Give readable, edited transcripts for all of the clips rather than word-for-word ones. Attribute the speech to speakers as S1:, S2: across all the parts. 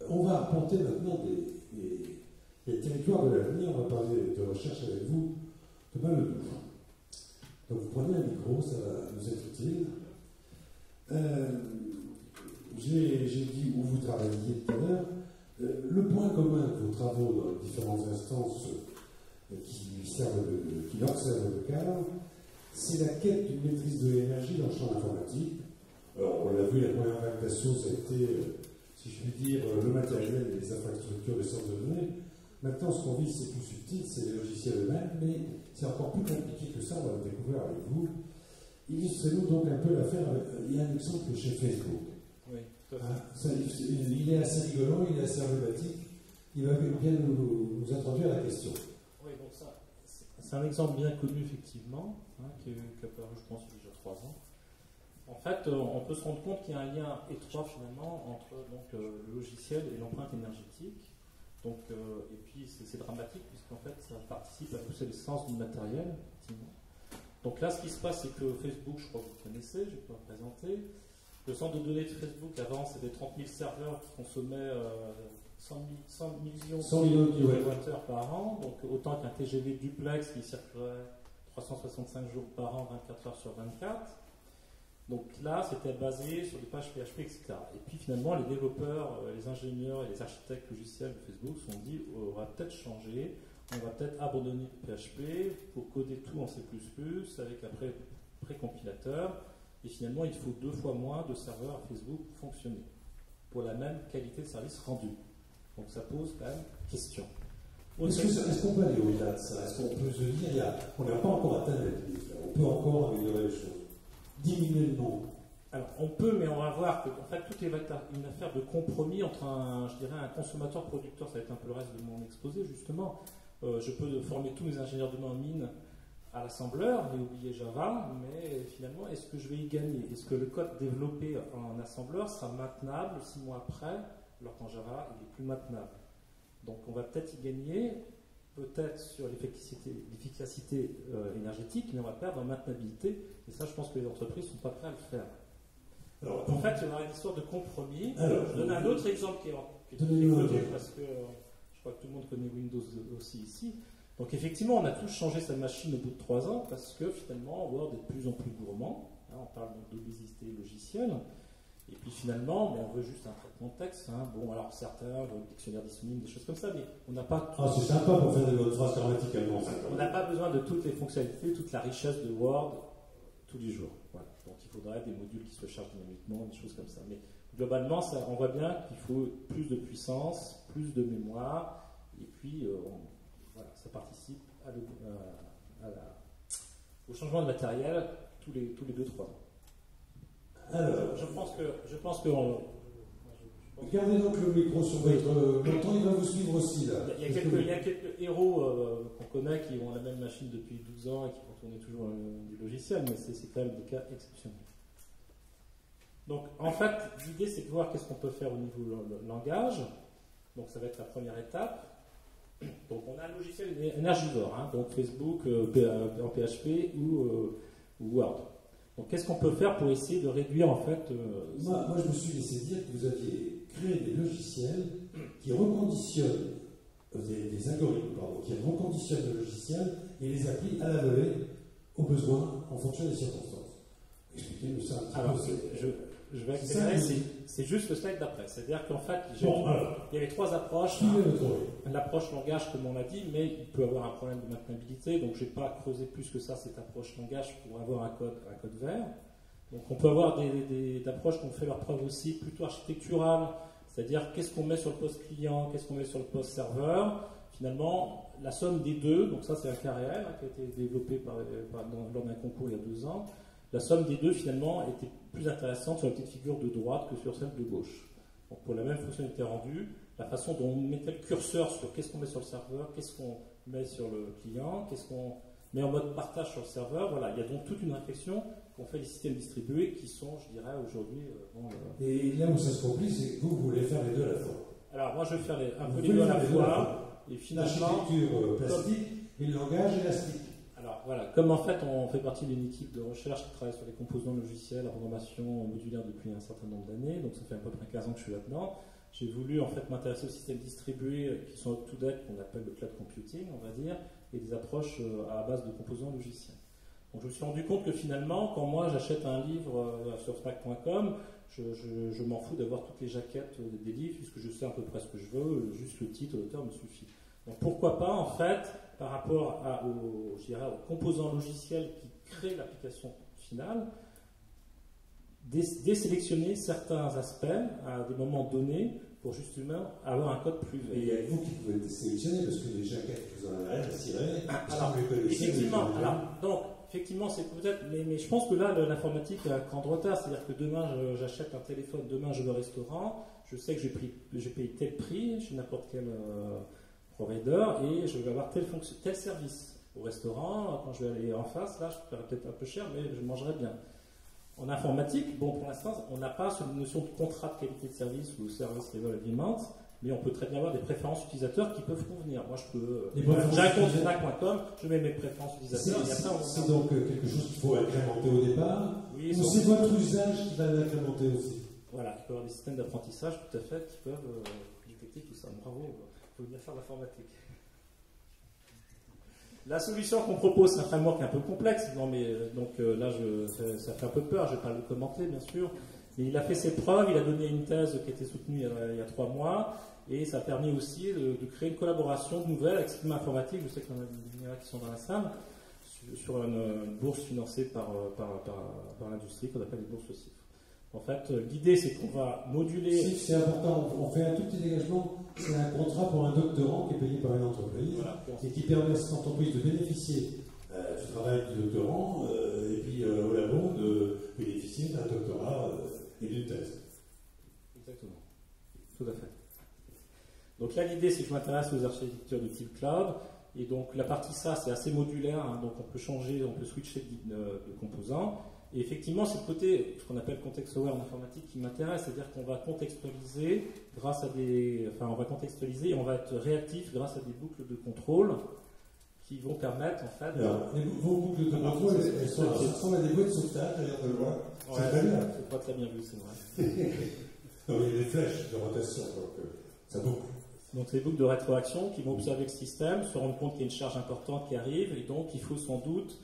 S1: On va apporter maintenant des territoires de l'avenir. On va parler de recherche avec vous de Ledoux. Donc vous prenez un micro, ça va nous être utile. J'ai dit où vous travailliez tout à l'heure. Le point commun de vos travaux dans les différentes instances qui leur servent de cadre, c'est la quête d'une maîtrise de l'énergie dans le champ informatique. Alors, on l'a vu, la première vague d'assaut, ça a été, si je puis dire, le matériel et les infrastructures des centres de données. Maintenant, ce qu'on vise, c'est plus subtil, c'est les logiciels eux-mêmes, mais c'est encore plus compliqué que ça, on va le découvrir avec vous. Illustrez-nous donc un peu l'affaire. Il y a un exemple chez Facebook.
S2: Oui, tout à fait.
S1: Il est assez rigolant, il est assez emblématique. Il va bien nous introduire la question.
S2: Oui, donc ça, c'est un exemple bien connu, effectivement, qui a apparu, je pense, il y a déjà 3 ans. En fait, on peut se rendre compte qu'il y a un lien étroit, finalement, entre le logiciel et l'empreinte énergétique. Donc, et puis, c'est dramatique, puisqu'en fait, ça participe à pousser l'essence du matériel, effectivement. Donc là, ce qui se passe, c'est que Facebook, je crois que vous connaissez, je vais pas le présenter. Le centre de données de Facebook, avant, c'était 30 000 serveurs qui consommaient 100 millions de kilowattheures par an, donc autant qu'un TGV duplex qui circulerait 365 jours par an, 24 heures sur 24. Donc là, c'était basé sur des pages PHP, etc. Et puis finalement, les développeurs, les ingénieurs et les architectes logiciels de Facebook se sont dit, on va peut-être changer, on va peut-être abandonner PHP pour coder tout en C++ avec un pré-compilateur. Et finalement, il faut 2 fois moins de serveurs Facebook pour fonctionner, pour la même qualité de service rendu. Donc ça pose quand même question.
S1: Est-ce qu'on peut aller au-delà de ça? Est-ce qu'on peut se dire, on n'a pas encore atteint la limite, on peut encore améliorer les choses, diminuer le nombre?
S2: Alors on peut, mais on va voir que en fait, tout est une affaire de compromis entre un consommateur-producteur. Ça va être un peu le reste de mon exposé, justement. Je peux former tous mes ingénieurs demain en mine à l'assembleur, mais oublier Java, mais finalement, est-ce que je vais y gagner? Est-ce que le code développé en assembleur sera maintenable 6 mois après, alors qu'en Java, il est plus maintenable? Donc on va peut-être y gagner, peut-être sur l'efficacité énergétique, mais on va perdre en maintenabilité, et ça, je pense que les entreprises ne sont pas prêtes à le faire. Alors, en fait, il y aura une histoire de compromis. Je donne un autre exemple qui est connu, parce que je crois que tout le monde connaît Windows aussi ici. Donc effectivement, on a tous changé sa machine au bout de 3 ans parce que finalement, Word est de plus en plus gourmand. On parle donc d'obésité logicielle. Et puis finalement, on veut juste un traitement de texte. Bon, alors certains veulent le dictionnaire disponible, des choses comme ça, mais on n'a pas...
S1: c'est sympa pour faire des bonnes phrases grammaticalement.
S2: On n'a pas besoin de toutes les fonctionnalités, toute la richesse de Word tous les jours. Voilà. Donc il faudrait des modules qui se chargent dynamiquement, des choses comme ça. Mais globalement, on voit bien qu'il faut plus de puissance, plus de mémoire, et puis... voilà, ça participe au changement de matériel tous les 2-3 ans.
S1: Alors,
S2: je pense que
S1: gardez donc le micro sur votre menton, il va vous suivre aussi là.
S2: Il y a quelques héros qu'on connaît qui ont la même machine depuis 12 ans et qui font tourner toujours du logiciel, mais c'est quand même des cas exceptionnels. Donc en fait, l'idée c'est de voir qu'est-ce qu'on peut faire au niveau langage. Donc ça va être la première étape. Donc on a un logiciel énergivore, donc Facebook en PHP ou Word. Donc qu'est-ce qu'on peut faire pour essayer de réduire en fait
S1: moi je me suis laissé dire que vous aviez créé des logiciels qui reconditionnent des algorithmes, qui reconditionnent le logiciel et les applient à la volée aux besoins en fonction des circonstances. Expliquez-nous ça un petit peu.
S2: Je vais accélérer, c'est juste le slide d'après. C'est-à-dire qu'en fait, il y avait 3 approches. L'approche langage, comme on l'a dit, mais il peut avoir un problème de maintenabilité. Donc, je n'ai pas creusé plus que ça cette approche langage pour avoir un code vert. Donc, on peut avoir des approches qui ont fait leur preuve aussi plutôt architecturales. C'est-à-dire, qu'est-ce qu'on met sur le poste client, qu'est-ce qu'on met sur le poste serveur. Finalement, la somme des deux, donc ça, c'est un cas réel qui a été développé lors d'un concours il y a 2 ans. La somme des deux, finalement, était plus intéressante sur la petite figure de droite que sur celle de gauche. Donc, pour la même fonctionnalité rendue, la façon dont on mettait le curseur sur qu'est-ce qu'on met sur le serveur, qu'est-ce qu'on met sur le client, qu'est-ce qu'on met en mode partage sur le serveur, voilà. Il y a donc toute une réflexion qu'ont fait les systèmes distribués qui sont, je dirais, aujourd'hui...
S1: Et là où ça se complique, c'est que vous voulez faire les deux à la fois.
S2: Alors, moi, je vais faire un peu les deux à la fois. Et finalement...
S1: L'architecture plastique et le langage élastique.
S2: Alors voilà, comme en fait on fait partie d'une équipe de recherche qui travaille sur les composants logiciels, la programmation modulaire depuis un certain nombre d'années, donc ça fait à peu près 15 ans que je suis là-dedans, j'ai voulu en fait m'intéresser aux systèmes distribués qui sont up-to-date, qu'on appelle le cloud computing, on va dire, et des approches à base de composants logiciels. Donc je me suis rendu compte que finalement, quand moi j'achète un livre sur Fnac.com, je m'en fous d'avoir toutes les jaquettes des livres, puisque je sais à peu près ce que je veux, juste le titre, l'auteur me suffit. Donc pourquoi pas, en fait, par rapport aux composants logiciels qui créent l'application finale, désélectionner certains aspects à des moments donnés pour justement avoir un code plus
S1: Et il y a vous qui pouvez désélectionner, parce que les jaquettes, vous en avez rien à cirer.
S2: Alors, effectivement, effectivement, c'est peut-être, mais je pense que là, l'informatique a un grand retard. C'est-à-dire que demain, j'achète un téléphone, demain, je vais au restaurant, je sais que j'ai payé tel prix chez n'importe quel provider et je vais avoir tel service. Au restaurant, quand je vais aller en face, là, je paierai peut-être un peu cher, mais je mangerai bien. En informatique, bon, pour l'instant, on n'a pas cette notion de contrat de qualité de service ou service level agreement, mais on peut très bien avoir des préférences utilisateurs qui peuvent convenir. Moi, je peux. J'ai un compte Fnac.com, je mets mes préférences utilisateurs.
S1: C'est donc quelque chose qu'il faut incrémenter au départ.
S2: Oui,
S1: ou c'est votre usage qui va l'incrémenter aussi.
S2: Voilà, il peut y avoir des systèmes d'apprentissage tout à fait qui peuvent détecter tout ça. Bravo, il faut bien faire l'informatique. La solution qu'on propose, c'est un framework un peu complexe. Non, mais donc là, ça fait un peu peur. Je ne vais pas le commenter, bien sûr. Mais il a fait ses preuves. Il a donné une thèse qui a été soutenue il y a 3 mois. Et ça a permis aussi de créer une collaboration nouvelle avec Sigma Informatique. Je sais qu'il y en a qui sont dans la salle, sur une bourse financée par l'industrie qu'on appelle les bourses CIF. En fait, l'idée, c'est qu'on va moduler.
S1: CIF, c'est important. On fait un tout petit dégagement. C'est un contrat pour un doctorant qui est payé par une entreprise, voilà, et qui permet à cette entreprise de bénéficier du travail du doctorant et puis au labo de bénéficier d'un doctorat et d'une thèse.
S2: Exactement. Tout à fait. Donc là, l'idée, c'est que je m'intéresse aux architectures de type cloud. Et donc la partie ça, c'est assez modulaire. Hein, donc on peut changer, on peut switcher de composants. Et effectivement, c'est le côté, ce qu'on appelle context-aware en informatique, qui m'intéresse. C'est-à-dire qu'on va contextualiser grâce à on va contextualiser et on va être réactif grâce à des boucles de contrôle qui vont permettre, en fait...
S1: Alors, vos boucles de contrôle, elles ressemblent à des boîtes de sauvetage, d'ailleurs, de loin.
S2: Ouais, c'est très bien. C'est pas très bien vu, c'est vrai.
S1: Non, mais il y a des flèches de rotation, donc ça boucle.
S2: Donc, c'est des boucles de rétroaction qui vont observer le système, se rendre compte qu'il y a une charge importante qui arrive, et donc il faut sans doute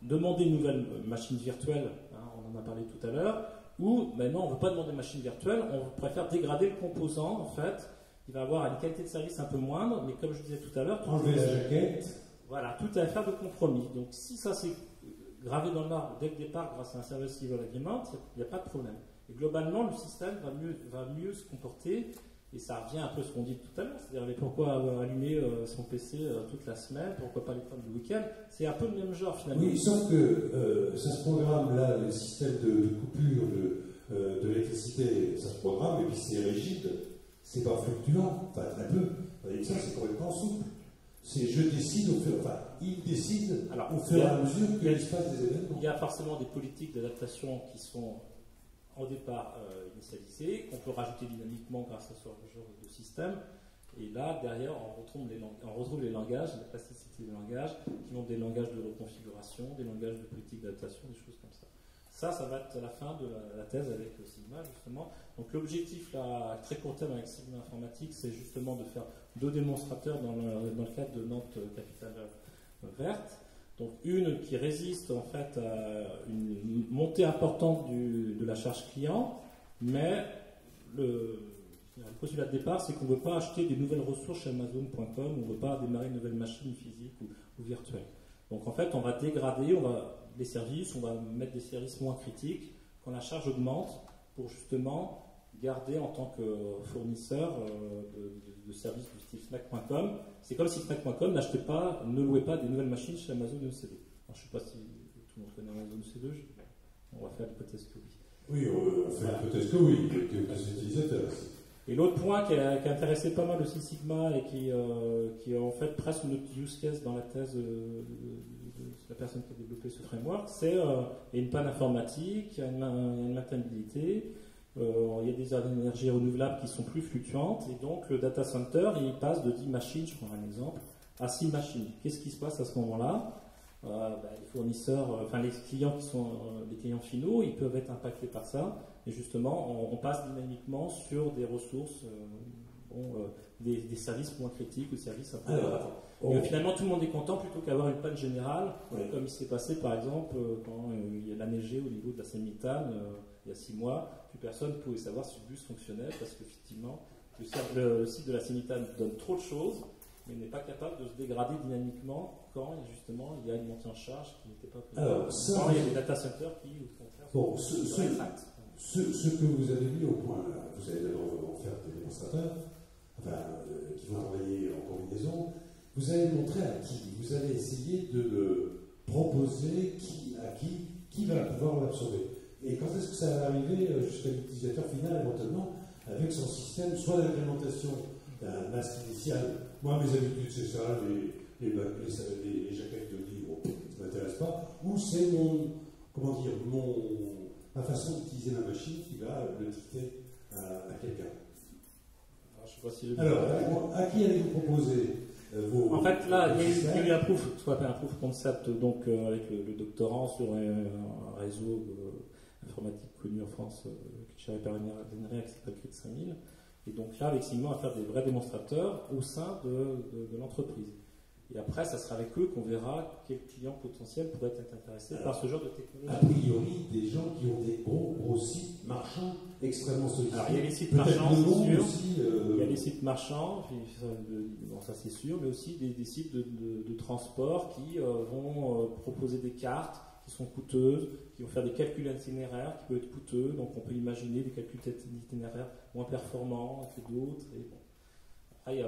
S2: demander une nouvelle machine virtuelle, hein, on en a parlé tout à l'heure, ou maintenant on ne veut pas demander une machine virtuelle, on préfère dégrader le composant, en fait, il va avoir une qualité de service un peu moindre, mais comme je disais tout à l'heure,
S1: enlever la jaquette.
S2: Voilà, tout à faire de compromis. Donc si ça c'est gravé dans le marbre dès le départ grâce à un service level agreement, il n'y a pas de problème. Et globalement, le système va mieux se comporter. Et ça revient un peu à ce qu'on dit tout à l'heure, c'est-à-dire mais pourquoi avoir allumé son PC toute la semaine, pourquoi pas l'écran le week-end, c'est un peu le même genre finalement.
S1: Oui, sauf que ça se programme là, le système de coupure de l'électricité, ça se programme et puis c'est rigide, c'est pas fluctuant, enfin très peu. Et ça c'est complètement souple. C'est je décide, il décide au fur et à mesure qu'il se passe des événements.
S2: Il y a forcément des politiques d'adaptation qui sont au départ initialisé, qu'on peut rajouter dynamiquement grâce à ce genre de système. Et là, derrière, on retrouve les langages, la plasticité des langages, qui vont des langages de reconfiguration, des langages de politique d'adaptation, des choses comme ça. Ça va être la fin de la thèse avec Sigma, justement. Donc l'objectif, là, à très court terme avec Sigma Informatique, c'est justement de faire 2 démonstrateurs dans le cadre de Nantes Capitale Verte. Donc une qui résiste en fait à une montée importante de la charge client, mais le postulat de départ, c'est qu'on ne veut pas acheter des nouvelles ressources chez Amazon.com, on ne veut pas démarrer une nouvelle machine physique ou virtuelle. Donc en fait, on va dégrader les services, on va mettre des services moins critiques quand la charge augmente pour justement garder en tant que fournisseur de services du style Fnac.com. C'est comme si Fnac.com ne louait pas des nouvelles machines chez Amazon EC2. Alors, je ne sais pas si tout le monde connaît Amazon EC2, on va faire l'hypothèse que oui.
S1: Oui, on fait l'hypothèse que oui, que des utilisateurs.
S2: Et l'autre point qui a intéressé pas mal aussi Sigma et qui est en fait presque notre use case dans la thèse de la personne qui a développé ce framework, c'est il y a une panne informatique, il y a une maintenabilité. Il y a des énergies renouvelables qui sont plus fluctuantes et donc le data center il passe de 10 machines, je prends un exemple, à 6 machines. Qu'est-ce qui se passe à ce moment-là? les fournisseurs, enfin les clients qui sont les clients finaux, ils peuvent être impactés par ça. Et justement, on passe dynamiquement sur des ressources, des services moins critiques ou des services un peu finalement, tout le monde est content plutôt qu'avoir une panne générale, comme il s'est passé par exemple quand il a neigé au niveau de la Seine-Méthane il y a 6 mois. Plus personne ne pouvait savoir si le bus fonctionnait parce qu'effectivement, le site de la Seine-Méthane donne trop de choses, mais n'est pas capable de se dégrader dynamiquement quand justement il y a une montée en charge qui n'était pas prévue.
S1: Alors, ça,
S2: il y a des data centers qui, au contraire,
S1: ce que vous avez mis au point, là, vous allez d'abord en faire des démonstrateurs, qui vont travailler en combinaison. Vous allez montrer à qui, vous allez essayer de le proposer à qui va pouvoir l'absorber. Et quand est-ce que ça va arriver jusqu'à l'utilisateur final éventuellement avec son système, soit d'implémentation d'un masque initial. Moi, mes habitudes, c'est ça, les jaquettes de livres, ça ne m'intéresse pas, ou c'est ma façon d'utiliser ma machine qui va le dicter à quelqu'un. Alors, à qui allez-vous proposer
S2: En fait, là, il y a eu un proof concept donc, avec le doctorant sur un réseau informatique connu en France qui géré par l'INRIA qui s'appelle CRIT 5000. Et donc là, avec Simon, on va faire des vrais démonstrateurs au sein de l'entreprise. Et après, ça sera avec eux qu'on verra quels clients potentiels pourraient être intéressés par ce genre de technologie.
S1: A priori, des gens qui ont des gros sites marchands extrêmement sollicités.
S2: Alors, il y a les sites marchands, c'est sûr. Il y a les sites marchands, bon, ça c'est sûr, mais aussi des sites de transport qui vont proposer des cartes qui sont coûteuses, qui vont faire des calculs d'itinéraires qui peuvent être coûteux. Donc, on peut imaginer des calculs d'itinéraires moins performants que d'autres. Et bon. Après,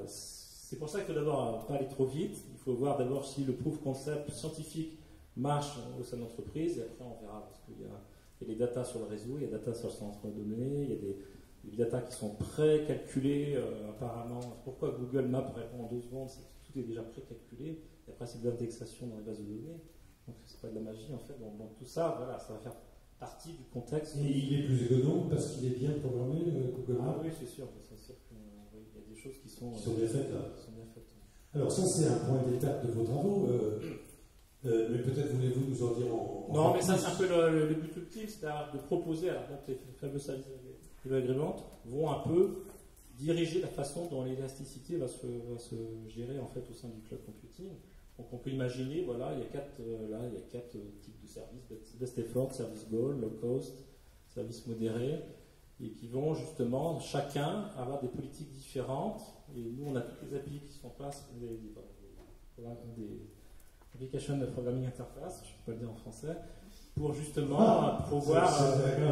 S2: c'est pour ça que d'abord, pas aller trop vite. Il faut voir d'abord si le proof concept scientifique marche au sein de l'entreprise, et après on verra, parce qu'il y a les datas sur le réseau, il y a des datas sur le centre de données, il y a des datas qui sont pré-calculées apparemment. Pourquoi Google Maps répond en 2 secondes, tout est déjà pré-calculé, et après c'est de l'indexation dans les bases de données, donc c'est pas de la magie en fait. Donc tout ça, voilà, ça va faire partie du contexte.
S1: Et il est plus économe parce qu'il est bien programmé, Google Maps.
S2: Ah oui, c'est sûr qu'il y a des choses qui sont
S1: bien faites là.
S2: Faites.
S1: Alors ça c'est un point d'étape de vos travaux, mais peut-être voulez-vous nous en dire
S2: Non, mais ça c'est un peu le but ultime, c'est-à-dire de proposer, alors donc les fameux services agrémentes vont un peu diriger la façon dont l'élasticité va se gérer en fait au sein du cloud computing. Donc on peut imaginer, voilà, il y a 4 types de services, best effort, service goal, low cost, service modéré, et qui vont justement chacun avoir des politiques différentes. Et nous, on a toutes les API qui sont en place, des applications de programming interface, je ne peux pas le dire en français, pour justement pouvoir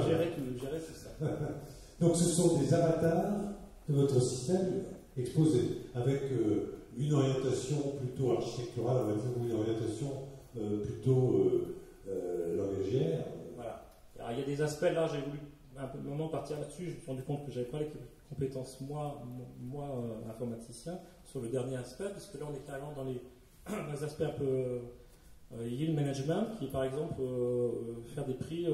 S2: gérer tout ça.
S1: Donc ce sont des avatars de votre système exposés, avec une orientation plutôt architecturale, on va dire, ou une orientation plutôt langagière.
S2: Voilà. Alors il y a des aspects, là j'ai voulu un moment partir là-dessus, je me suis rendu compte que je n'avais pas les compétences, moi informaticien, sur le dernier aspect, parce que là on est carrément dans les aspects un peu yield management, qui est par exemple faire des prix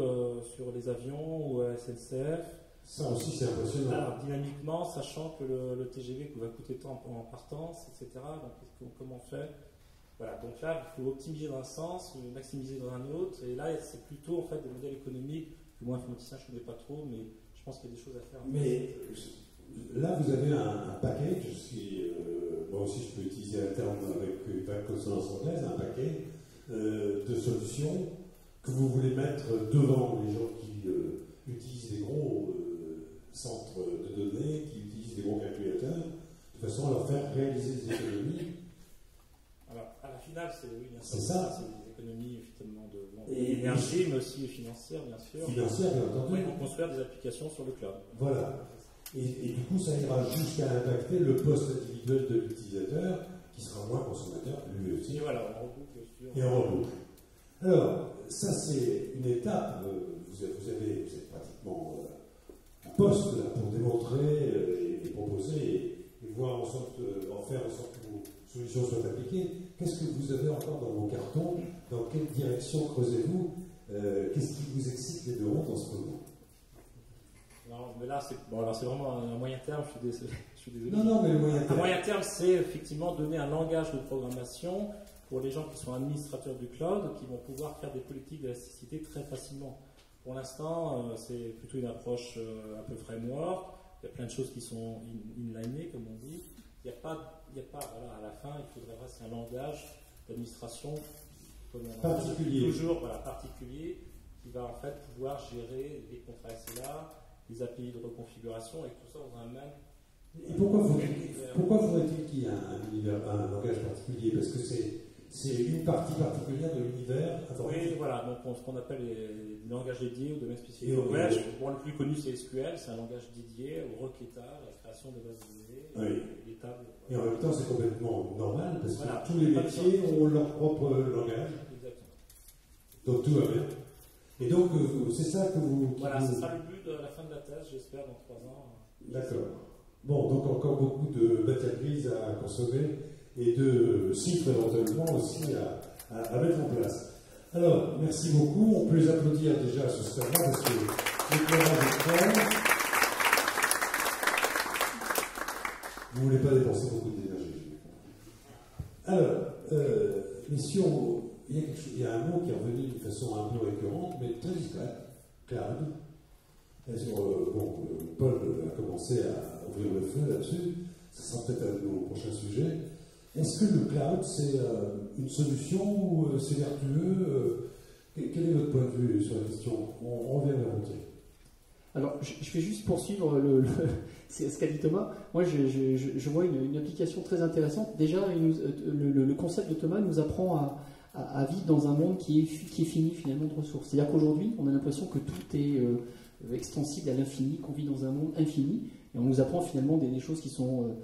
S2: sur les avions ou à SNCF.
S1: Ça aussi c'est impressionnant.
S2: Alors, dynamiquement, sachant que le TGV va coûter tant en partance, etc. Donc comment on fait? Voilà, donc là il faut optimiser dans un sens, maximiser dans un autre, et là c'est plutôt en fait des modèles économiques. Moi, informaticien, je ne connais pas trop, mais je pense qu'il y a des choses à faire.
S1: Mais là, vous avez un package, moi aussi je peux utiliser un terme avec une vague consonance anglaise, un paquet de solutions que vous voulez mettre devant les gens qui utilisent des gros centres de données, qui utilisent des gros calculateurs, de façon à leur faire réaliser des économies.
S2: Alors, à la finale,
S1: c'est ça.
S2: C'est des économies finalement d'énergie, mais aussi financières, bien sûr.
S1: Financières, bien entendu.
S2: Ils vont construire des applications sur le cloud.
S1: Voilà. Et du coup, ça ira jusqu'à impacter le poste individuel de l'utilisateur, qui sera moins consommateur, lui aussi.
S2: Et voilà, on reboucle sur.
S1: Et on reboucle. Alors, ça, c'est une étape. Vous êtes pratiquement un poste là, pour démontrer et proposer et voir en faire en sorte que vos solutions soient appliquées. Qu'est-ce que vous avez encore dans vos cartons? Dans quelle direction creusez-vous? Qu'est-ce qui vous excite les neurones dans ce moment?
S2: Non, mais là, c'est vraiment un moyen terme, je suis désolé.
S1: Non, mais le moyen terme.
S2: Un moyen terme, c'est effectivement donner un langage de programmation pour les gens qui sont administrateurs du cloud, qui vont pouvoir faire des politiques d'élasticité très facilement. Pour l'instant, c'est plutôt une approche un peu framework. Il y a plein de choses qui sont inlinées, comme on dit. Il n'y a pas voilà, à la fin, il faudrait presque un langage d'administration
S1: particulier.
S2: Toujours particulier, qui va en fait pouvoir gérer les contrats SLA, les API de reconfiguration et tout ça dans un même.
S1: Et pourquoi faudrait-il qu'il y ait un langage particulier? Parce que c'est une partie particulière de l'univers.
S2: Oui, voilà, donc ce qu'on appelle les langages dédiés ou domaines spécifiques. Le plus connu c'est SQL, c'est un langage dédié au requêtage, à la création de bases de données, des tables.
S1: Et en même temps, c'est complètement normal parce que tous les métiers ont leur propre langage.
S2: Exactement.
S1: Donc tout va bien. Et donc, c'est ça que vous.
S2: Voilà, ce sera le but de la fin de la thèse, j'espère, dans 3 ans.
S1: D'accord. Bon, donc encore beaucoup de matière grise à consommer et de chiffres éventuellement aussi à mettre en place. Alors, merci beaucoup. On peut les applaudir déjà à ce stade-là parce que l'éclairage est clair. Vous ne voulez pas dépenser beaucoup d'énergie. Alors, messieurs, il y a un mot qui est revenu d'une façon un peu récurrente, mais très discrète, cloud. Paul a commencé à ouvrir le feu là-dessus, ce sera peut-être un de nos prochains sujets. Est-ce que le cloud, c'est une solution ou c'est vertueux? Quel est votre point de vue sur la question? On revient vers vous.
S3: Alors, je vais juste poursuivre ce qu'a dit Thomas. Moi, je vois une application très intéressante. Déjà, le concept de Thomas nous apprend à vivre dans un monde qui est fini finalement de ressources. C'est-à-dire qu'aujourd'hui, on a l'impression que tout est extensible à l'infini, qu'on vit dans un monde infini, et on nous apprend finalement des choses qui sont...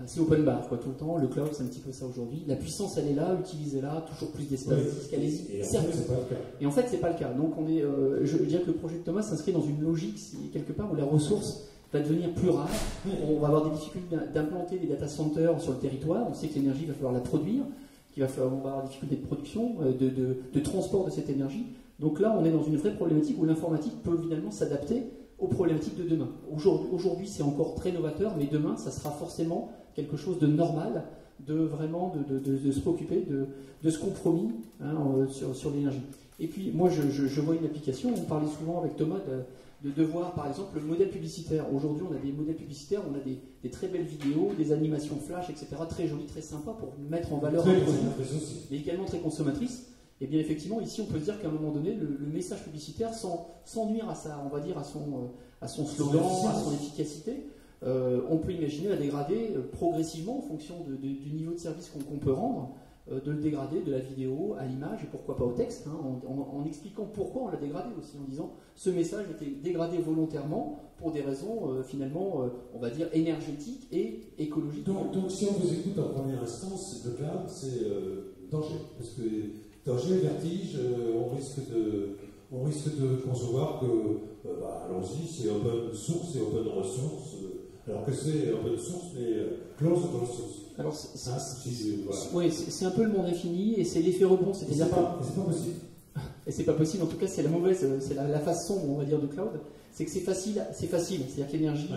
S3: c'est open bar tout le temps. Le cloud, c'est un petit peu ça aujourd'hui. La puissance, elle est là, utilisez-la, toujours plus d'espace, allez-y. Et en fait, c'est pas le cas. Donc, je dirais que le projet de Thomas s'inscrit dans une logique, quelque part, où la ressource va devenir plus rare. On va avoir des difficultés d'implanter des data centers sur le territoire. On sait que l'énergie, il va falloir la produire, on va avoir des difficultés de production, de transport de cette énergie. Donc là, on est dans une vraie problématique où l'informatique peut finalement s'adapter aux problématiques de demain. Aujourd'hui, c'est encore très novateur, mais demain, ça sera forcément quelque chose de normal, de se préoccuper de ce compromis sur l'énergie. Et puis, moi, je vois une application, on parlait souvent avec Thomas de voir, par exemple, le modèle publicitaire. Aujourd'hui, on a des modèles publicitaires, on a des très belles vidéos, des animations flash, etc., très jolies, très sympas pour mettre en valeur un produit, mais également très consommatrices. Et bien effectivement, ici, on peut se dire qu'à un moment donné, le message publicitaire, sans nuire à son slogan, à son efficacité, on peut imaginer la dégrader progressivement en fonction du niveau de service qu'on peut rendre, de le dégrader de la vidéo à l'image et pourquoi pas au texte, en expliquant pourquoi on l'a dégradé aussi, en disant ce message était dégradé volontairement pour des raisons finalement, on va dire, énergétiques et écologiques.
S1: Donc si on vous écoute en première instance, le cloud, c'est danger, parce que danger, vertige, on risque de concevoir que, allons-y, c'est open source et open ressource, alors que c'est open source mais close open source.
S3: Alors, c'est un peu le monde infini et c'est l'effet rebond, c'est-à-dire
S1: c'est pas possible.
S3: Et c'est pas possible, en tout cas, c'est la mauvaise, c'est la face sombre, on va dire, de cloud, c'est que c'est facile, c'est-à-dire que l'énergie,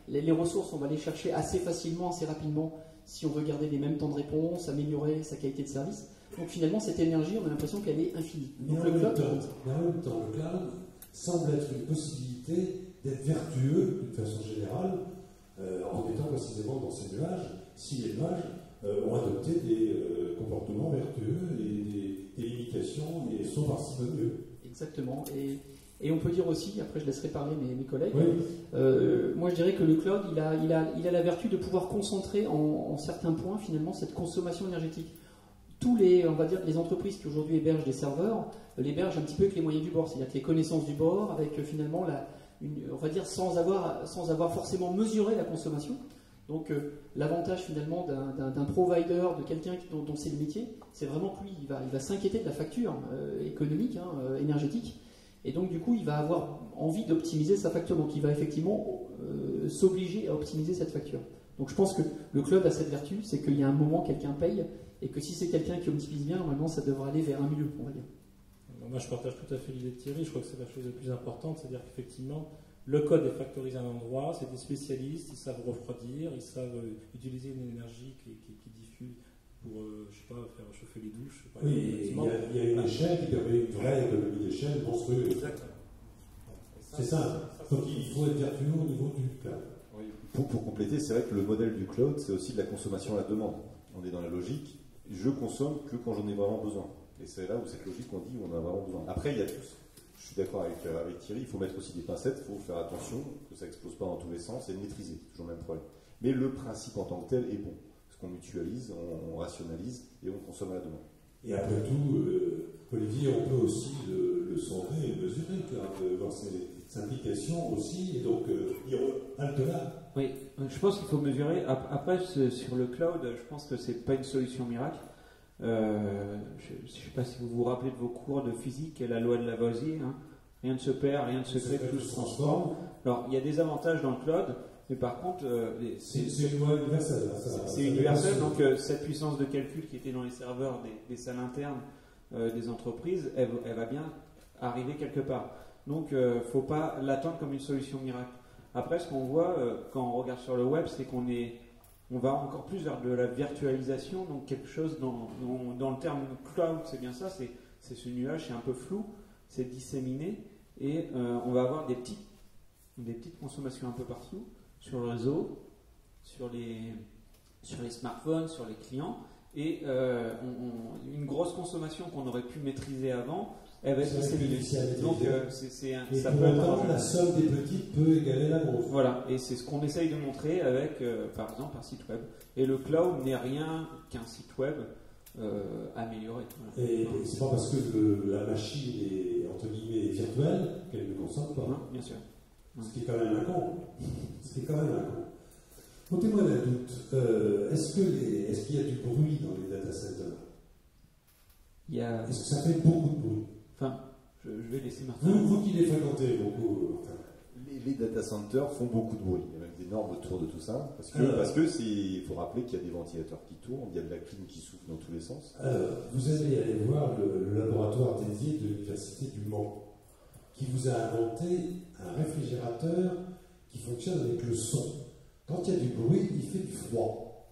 S3: les ressources, on va les chercher assez facilement, assez rapidement, si on veut garder les mêmes temps de réponse, améliorer sa qualité de service. Donc finalement, cette énergie, on a l'impression qu'elle est infinie. Donc
S1: mais en même temps, le cloud semble être une possibilité d'être vertueux, d'une façon générale, en étant précisément dans ces nuages, si les nuages ont adopté des comportements vertueux et des limitations et sont parcimonieux.
S3: Exactement. Et on peut dire aussi, après je laisserai parler mes collègues, moi je dirais que le cloud, il a la vertu de pouvoir concentrer en certains points finalement cette consommation énergétique. On va dire, les entreprises qui aujourd'hui hébergent des serveurs, l'hébergent un petit peu avec les moyens du bord, c'est-à-dire que les connaissances du bord, avec finalement, on va dire, sans avoir forcément mesuré la consommation. Donc l'avantage finalement d'un provider, de quelqu'un dont c'est le métier, c'est vraiment que lui, il va s'inquiéter de la facture économique, énergétique, et donc du coup, il va avoir envie d'optimiser sa facture, donc il va effectivement s'obliger à optimiser cette facture. Donc je pense que le cloud a cette vertu, c'est qu'il y a un moment, quelqu'un paye, et que si c'est quelqu'un qui optimise bien, normalement ça devrait aller vers un milieu, on va dire.
S2: Moi je partage tout à fait l'idée de Thierry, je crois que c'est la chose la plus importante, c'est-à-dire qu'effectivement, le code est factorisé à un endroit, c'est des spécialistes, ils savent refroidir, ils savent utiliser une énergie qui diffuse pour je sais pas, faire chauffer les douches.
S1: Oui, il y a une échelle qui permet une vraie économie d'échelle monstrueuse.
S2: Exactement.
S1: C'est ça. Donc il faut être vertueux au niveau du cloud.
S4: Oui. Pour compléter, c'est vrai que le modèle du cloud, c'est aussi de la consommation à la demande. On est dans la logique, je consomme que quand j'en ai vraiment besoin. Et c'est là où cette logique, on dit, on en a vraiment besoin. Après, il y a tous. Je suis d'accord avec Thierry, il faut mettre aussi des pincettes, il faut faire attention que ça n'explose pas dans tous les sens et maîtriser, c'est toujours le même problème. Mais le principe en tant que tel est bon, parce qu'on mutualise, on rationalise et on consomme à la demande.
S1: Et après tout, Olivier, on peut aussi le sonder et le mesurer, de voir ses implications aussi, et donc dire halte là.
S5: Oui, je pense qu'il faut mesurer. Après, sur le cloud, je pense que c'est pas une solution miracle. Je ne sais pas si vous vous rappelez de vos cours de physique et la loi de Lavoisier. Hein. Rien ne se perd, rien ne se crée, tout se transforme. Alors, il y a des avantages dans le cloud, mais par contre,
S1: c'est une loi universelle.
S5: C'est universel, donc cette puissance de calcul qui était dans les serveurs des salles internes des entreprises, elle va bien arriver quelque part. Donc, il ne faut pas l'attendre comme une solution miracle. Après, ce qu'on voit quand on regarde sur le web, c'est on va encore plus vers de la virtualisation, donc quelque chose dans le terme cloud, c'est bien ça, c'est ce nuage, c'est un peu flou, c'est disséminé, et on va avoir des petites consommations un peu partout, sur le réseau, sur les smartphones, sur les clients, et une grosse consommation qu'on aurait pu maîtriser avant, elle va être disséminée. Donc
S1: ça peut être la somme des petites peut égaler la grosse.
S5: Voilà, et c'est ce qu'on essaye de montrer avec, par exemple, un site web. Et le cloud n'est rien qu'un site web amélioré. Voilà.
S1: Et c'est pas parce que la machine est entre guillemets virtuelle qu'elle ne consomme pas.
S5: Non, bien sûr.
S1: Ce qui est quand même un con. Ôtez-moi d'un doute. Est-ce qu'il y a du bruit dans les data centers? Est-ce que ça fait beaucoup de bruit?
S5: Enfin, je vais laisser Martin.
S1: Vous qui les fréquentez beaucoup.
S4: Les data centers font beaucoup de bruit. Il y a même des normes autour de tout ça. Parce que il faut rappeler qu'il y a des ventilateurs qui tournent, il y a de la clim qui souffle dans tous les sens.
S1: Alors, vous allez aller voir le laboratoire dédié de l'Université du Mans, qui vous a inventé un réfrigérateur qui fonctionne avec le son. Quand il y a du bruit, il fait du froid.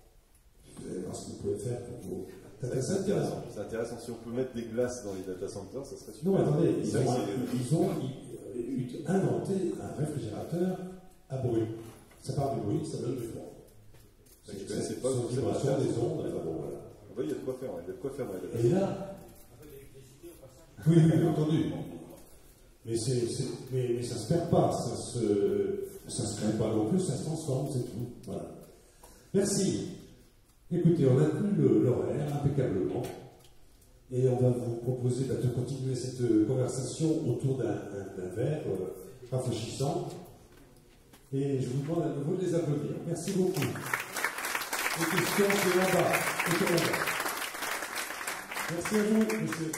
S1: Vous allez voir ce que vous pouvez faire pour vous.
S4: C'est intéressant. C'est intéressant. Si on peut mettre des glaces dans les data centers, ça serait super.
S1: Non, attendez, ils ont inventé un réfrigérateur à bruit. Ça part du bruit, ça donne du froid.
S4: Je ne connaissais pas.
S1: C'est une vibration des ondes. Bon, voilà.
S4: Oui, il y a de quoi faire. Il y a de quoi faire.
S1: Et là, oui, bien entendu. Mais ça ne se perd pas, ça se crée pas non plus, ça se transforme, c'est tout. Voilà. Merci. Écoutez, on a tenu l'horaire impeccablement et on va vous proposer de continuer cette conversation autour d'un verre rafraîchissant. Et je vous demande à nouveau de les applaudir. Merci beaucoup. Les questions, c'est là-bas. Merci à vous, monsieur.